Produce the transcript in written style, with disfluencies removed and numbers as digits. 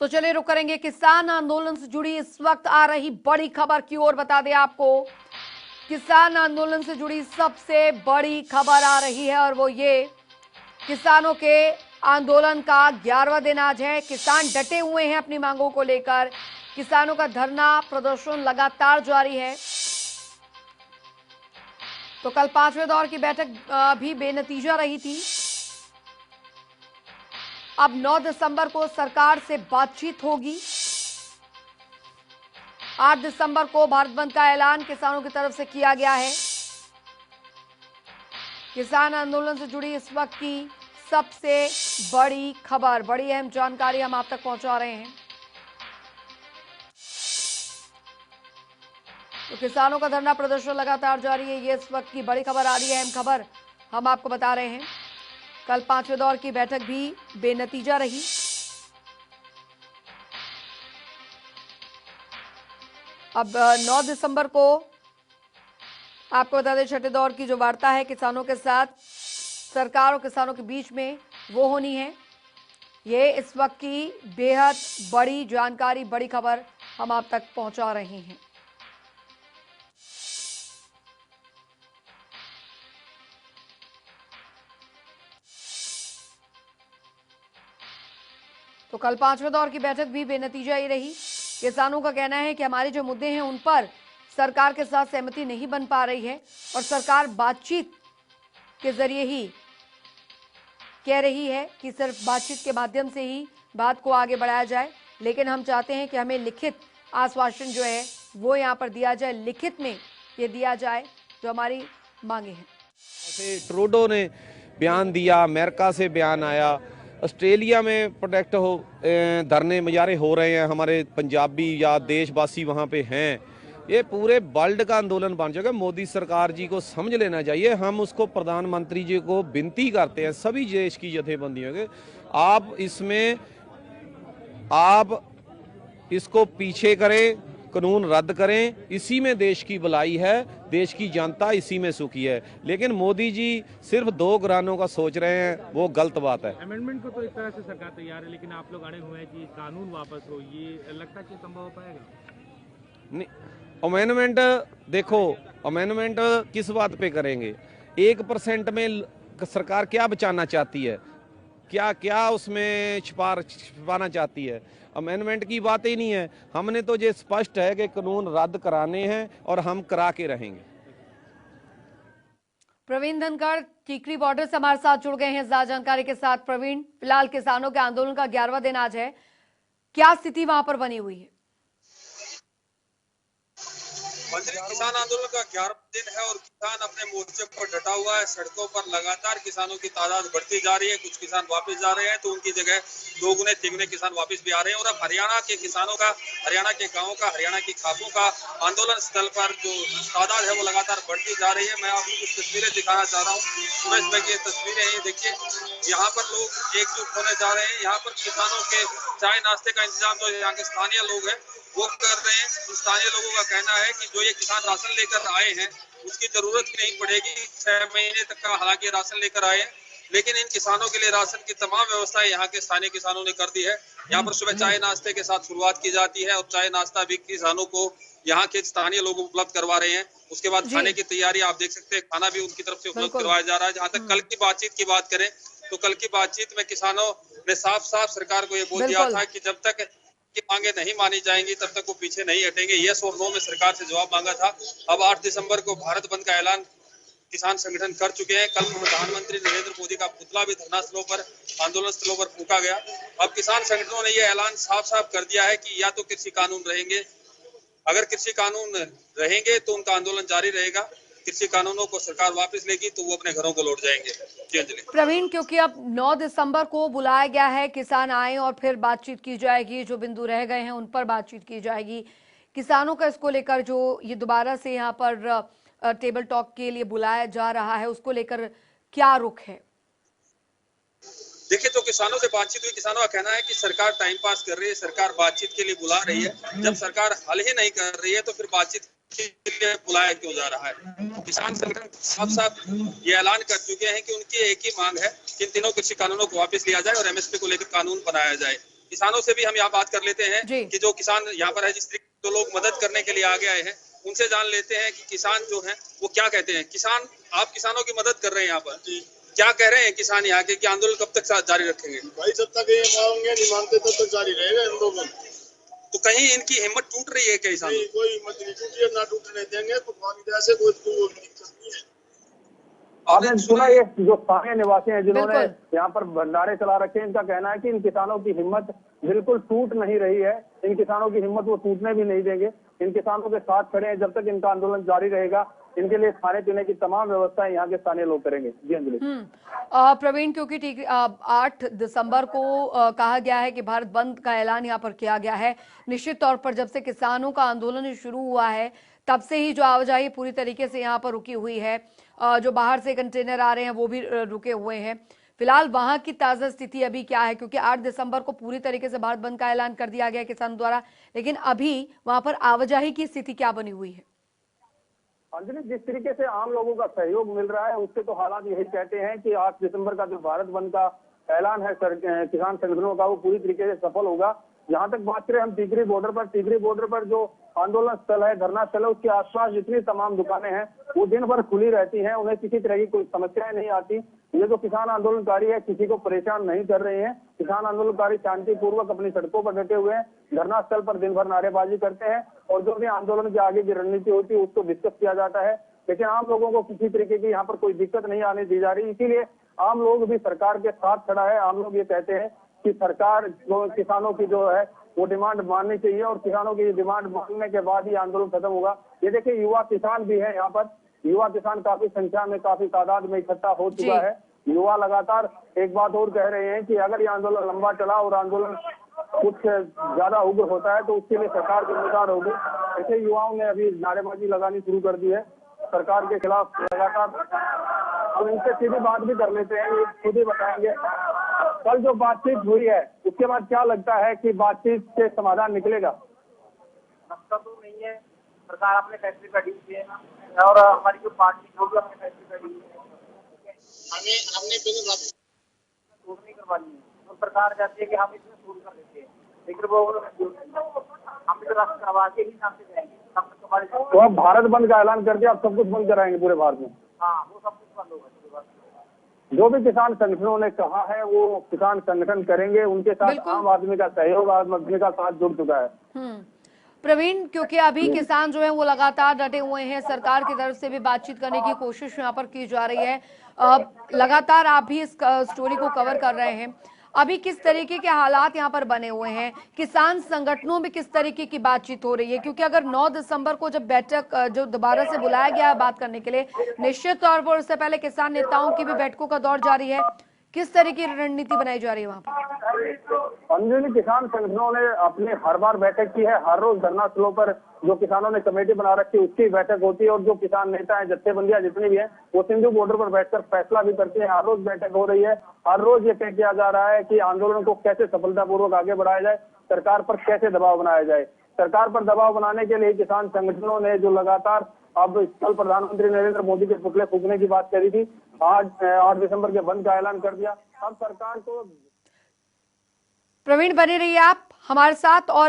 तो चलिए रुक करेंगे किसान आंदोलन से जुड़ी इस वक्त आ रही बड़ी खबर की ओर। बता दें आपको, किसान आंदोलन से जुड़ी सबसे बड़ी खबर आ रही है और वो ये, किसानों के आंदोलन का 11वां दिन आज है। किसान डटे हुए हैं अपनी मांगों को लेकर। किसानों का धरना प्रदर्शन लगातार जारी है। तो कल 5वें दौर की बैठक भी बेनतीजा रही थी। अब 9 दिसंबर को सरकार से बातचीत होगी। 8 दिसंबर को भारत बंद का ऐलान किसानों की तरफ से किया गया है। किसान आंदोलन से जुड़ी इस वक्त की सबसे बड़ी खबर, बड़ी अहम जानकारी हम आप तक पहुंचा रहे हैं। तो किसानों का धरना प्रदर्शन लगातार जारी है, ये इस वक्त की बड़ी खबर आ रही है। अहम खबर हम आपको बता रहे हैं। कल 5वें दौर की बैठक भी बेनतीजा रही। अब 9 दिसंबर को आपको बता दें, छठे दौर की जो वार्ता है किसानों के साथ, सरकार और किसानों के बीच में, वो होनी है। ये इस वक्त की बेहद बड़ी जानकारी, बड़ी खबर हम आप तक पहुंचा रहे हैं। तो कल 5वें दौर की बैठक भी बेनतीजा ही रही। किसानों का कहना है कि हमारे जो मुद्दे हैं उन पर सरकार के साथ सहमति नहीं बन पा रही है और सरकार बातचीत के जरिए ही कह रही है कि सिर्फ बातचीत के माध्यम से ही बात को आगे बढ़ाया जाए। लेकिन हम चाहते हैं कि हमें लिखित आश्वासन जो है वो यहाँ पर दिया जाए, लिखित में ये दिया जाए जो हमारी मांगे हैं। ट्रूडो ने बयान दिया, अमेरिका से बयान आया, ऑस्ट्रेलिया में प्रोटेक्ट धरने मुजाहरे हो रहे हैं, हमारे पंजाबी या देशवासी वहाँ पे हैं। ये पूरे वर्ल्ड का आंदोलन बन चुका है। मोदी सरकार जी को समझ लेना चाहिए। हम उसको प्रधानमंत्री जी को विनती करते हैं, सभी देश की जथेबंदियों के, आप इसको पीछे करें, कानून रद्द करें। इसी में देश की भलाई है, देश की जनता इसी में सुखी है। लेकिन मोदी जी सिर्फ 2 घरानों का सोच रहे हैं, वो गलत बात है। अमेंडमेंट को तो एक तरह से सरकार तैयार है, लेकिन आप लोग अड़े हुए हैं कि कानून वापस हो, ये लगता है कि संभव हो पाएगा? नहीं, अमेंडमेंट देखो, अमेंडमेंट किस बात पे करेंगे? 1% में सरकार क्या बचाना चाहती है? क्या उसमें छिपाना चाहती है? अमेंडमेंट की बात ही नहीं है। हमने तो ये स्पष्ट है कि कानून रद्द कराने हैं और हम करा के रहेंगे। प्रवीण धनखड़ टीकरी बॉर्डर से हमारे साथ जुड़ गए हैं ज्यादा जानकारी के साथ। प्रवीण, फिलहाल किसानों के आंदोलन का 11वां दिन आज है, क्या स्थिति वहां पर बनी हुई है? किसान आंदोलन का 11वां दिन है और किसान अपने मोर्चे पर डटा हुआ है। सड़कों पर लगातार किसानों की तादाद बढ़ती जा रही है। कुछ किसान वापस जा रहे हैं तो उनकी जगह 2 गुने 3 गुने किसान वापस भी आ रहे हैं। और अब हरियाणा के किसानों का, हरियाणा के गाँवों का, हरियाणा की खापों का आंदोलन स्थल पर जो तादाद है वो लगातार बढ़ती जा रही है। मैं आपको कुछ तस्वीरें दिखाना चाह रहा हूँ। सुबह सुबह की तस्वीरें हैं, ये देखिए, यहाँ पर लोग एकजुट होने जा रहे हैं। यहाँ पर किसानों के चाय नाश्ते का इंतजाम जो यहाँ के स्थानीय लोग हैं वो कर रहे हैं। स्थानीय लोगों का कहना है कि जो ये किसान राशन लेकर आए हैं उसकी जरूरत ही नहीं पड़ेगी 6 महीने तक का। हालांकि राशन लेकर आए हैं, लेकिन इन किसानों के लिए राशन की तमाम व्यवस्थाएं यहाँ के स्थानीय किसानों ने कर दी है। यहाँ पर सुबह चाय नाश्ते के साथ शुरुआत की जाती है और चाय नाश्ता भी किसानों को यहाँ के स्थानीय लोग उपलब्ध करवा रहे हैं। उसके बाद खाने की तैयारी आप देख सकते हैं, खाना भी उनकी तरफ से उपलब्ध करवाया जा रहा है। जहाँ तक कल की बातचीत की बात करें तो कल की बातचीत में किसानों ने साफ साफ सरकार को ये बोल दिया था कि जब तक की मांगे नहीं मानी जाएंगी तब तक वो पीछे नहीं हटेंगे। यस और नो में सरकार से जवाब मांगा था। अब 8 दिसंबर को भारत बंद का ऐलान किसान संगठन कर चुके हैं। कल प्रधानमंत्री नरेंद्र मोदी का पुतला भी धरना स्थलों पर, आंदोलन स्थलों पर फूंका गया। अब किसान संगठनों ने यह ऐलान साफ साफ कर दिया है कि या तो कृषि कानून रहेंगे, अगर कृषि कानून रहेंगे तो उनका आंदोलन जारी रहेगा। कृषि कानूनों को सरकार वापस लेगी तो वो अपने घरों को लौट जाएंगे। जी अंजलि। प्रवीण, क्योंकि अब 9 दिसंबर को बुलाया गया है, किसान आए और फिर बातचीत की जाएगी, जो बिंदु रह गए हैं उन पर बातचीत की जाएगी। किसानों का इसको लेकर जो ये दोबारा से यहाँ पर टेबल टॉक के लिए बुलाया जा रहा है, उसको लेकर क्या रुख है? देखिए, तो किसानों से बातचीत हुई। किसानों का कहना है कि सरकार टाइम पास कर रही है, सरकार बातचीत के लिए बुला रही है। जब सरकार हल ही नहीं कर रही है तो फिर बातचीत के लिए बुलाया क्यों जा रहा है? किसान संगठन साफ साफ ये ऐलान कर चुके हैं कि उनकी एक ही मांग है कि इन तीनों कृषि कानूनों को वापस लिया जाए और एमएसपी को लेकर कानून बनाया जाए। किसानों से भी हम यहाँ बात कर लेते हैं जी। कि जो किसान यहाँ पर है, जिस तरीके से लोग मदद करने के लिए आगे आए हैं, उनसे जान लेते हैं कि किसान जो है वो क्या कहते हैं। किसान, आप किसानों की मदद कर रहे हैं यहाँ पर, क्या कह रहे हैं किसान यहाँ के, कि आंदोलन कब तक जारी रखेंगे? भाई जब तक ये मांगेंगे नहीं मानते तब तक जारी रहेगा आंदोलन। तो कहीं इनकी हिम्मत टूट रही है क्या किसानों? नहीं, कोई हिम्मत नहीं टूटी है, ना टूटने देंगे। भगवान की दया से कोई दिक्कत नहीं है। आपने सुना ये जो स्थानीय निवासी हैं जिन्होंने बिल्कुल। यहाँ पर भंडारे चला रखे हैं, इनका कहना है कि इन किसानों की हिम्मत बिल्कुल टूट नहीं रही है। इन किसानों की हिम्मत वो टूटने भी नहीं देंगे। इन किसानों के साथ खड़े हैं, जब तक इनका आंदोलन जारी रहेगा इनके लिए खाने पीने की तमाम व्यवस्थाएं यहाँ के स्थानीय लोग करेंगे। जी अंजलि। प्रवीण, क्योंकि 8 दिसंबर को कहा गया है कि भारत बंद का ऐलान यहाँ पर किया गया है। निश्चित तौर पर जब से किसानों का आंदोलन शुरू हुआ है तब से ही जो आवाजाही पूरी तरीके से यहाँ पर रुकी हुई है। जो बाहर से कंटेनर आ रहे हैं वो भी रुके हुए हैं। फिलहाल वहां की ताजा स्थिति अभी क्या है, क्योंकि 8 दिसंबर को पूरी तरीके से भारत बंद का ऐलान कर दिया गया किसान द्वारा, लेकिन अभी वहां पर आवाजाही की स्थिति क्या बनी हुई है? अंजलि, जिस तरीके से आम लोगों का सहयोग मिल रहा है उससे तो हालात यही कहते हैं कि 8 दिसंबर का जो भारत बंद का ऐलान है किसान संगठनों का, वो पूरी तरीके से सफल होगा। जहां तक बात करें हम टिकरी बॉर्डर पर जो आंदोलन स्थल है, धरना स्थल है, उसके आसपास जितनी तमाम दुकानें हैं वो दिन भर खुली रहती हैं। उन्हें किसी तरह की कोई समस्याएं नहीं आती। ये जो किसान आंदोलनकारी है किसी को परेशान नहीं कर रहे हैं। किसान आंदोलनकारी शांतिपूर्वक अपनी सड़कों पर डटे हुए हैं, धरना स्थल पर दिन भर नारेबाजी करते हैं और जो भी आंदोलन की आगे की रणनीति होती है उसको डिस्कस किया जाता है। लेकिन आम लोगों को किसी तरीके की यहाँ पर कोई दिक्कत नहीं आने दी जा रही। इसीलिए आम लोग भी सरकार के साथ खड़ा है। आम लोग ये कहते हैं कि सरकार जो किसानों की जो है वो डिमांड माननी चाहिए और किसानों की डिमांड मानने के बाद ही आंदोलन खत्म होगा। ये देखिए युवा किसान भी है यहाँ पर। युवा किसान काफी संख्या में, काफी तादाद में इकट्ठा हो चुका है। युवा लगातार एक बात और कह रहे हैं कि अगर ये आंदोलन लंबा चला और आंदोलन कुछ ज्यादा उग्र होता है तो उसके लिए सरकार जिम्मेदार होगी। ऐसे युवाओं ने अभी नारेबाजी लगानी शुरू कर दी है सरकार के खिलाफ लगातार। अब इनसे सीधी बात भी कर लेते हैं, ये खुद ही बताएंगे कल जो बातचीत हुई है उसके बाद क्या लगता है कि बातचीत से समाधान निकलेगा? लगता तो नहीं है। सरकार अपने फैसले पर अड़ी है और हमारी जो पार्टी जो भी अपने फैसले पर अड़ी है, हमने शूट नहीं करवानी है। तो सरकार चाहती है कि हम इसमें शूट कर देते हैं, लेकिन वो हम तो राष्ट्र करवा के ही नाम से जाएंगे। सब कुछ हमारे तो अब भारत बंद का ऐलान करके आप सब कुछ बंद कराएंगे पूरे भारत में? हाँ, वो सब कुछ बंद होगा। जो भी किसान संगठनों ने कहा है वो किसान संगठन करेंगे। उनके साथ आम आदमी का सहयोग, आम आदमी का साथ जुड़ चुका है। प्रवीण, क्योंकि अभी किसान जो है वो लगातार डटे हुए हैं, सरकार की तरफ से भी बातचीत करने की कोशिश यहाँ पर की जा रही है। लगातार आप भी इस स्टोरी को कवर कर रहे हैं। अभी किस तरीके के हालात यहाँ पर बने हुए हैं? किसान संगठनों में किस तरीके की बातचीत हो रही है? क्योंकि अगर 9 दिसंबर को जब बैठक जो दोबारा से बुलाया गया है बात करने के लिए, निश्चित तौर पर उससे पहले किसान नेताओं की भी बैठकों का दौर जारी है। किस तरह की रणनीति बनाई जा रही है वहाँ पर? अंजलि, किसान संगठनों ने अपने हर बार बैठक की है। हर रोज धरना स्थलों पर जो किसानों ने कमेटी बना रखी है उसकी बैठक होती है और जो किसान नेता है, जत्थेबंदियां जितनी भी है, वो सिंधु बॉर्डर पर बैठकर फैसला भी करते हैं। हर रोज बैठक हो रही है। हर रोज ये तय किया जा रहा है कि आंदोलन को कैसे सफलतापूर्वक आगे बढ़ाया जाए, सरकार पर कैसे दबाव बनाया जाए। सरकार पर दबाव बनाने के लिए किसान संगठनों ने जो लगातार अब कल प्रधानमंत्री नरेंद्र मोदी के पुतले फूकने की बात करी थी, आज 8 दिसंबर के बंद का ऐलान कर दिया। अब सरकार को प्रवीण बने रहिए आप हमारे साथ। और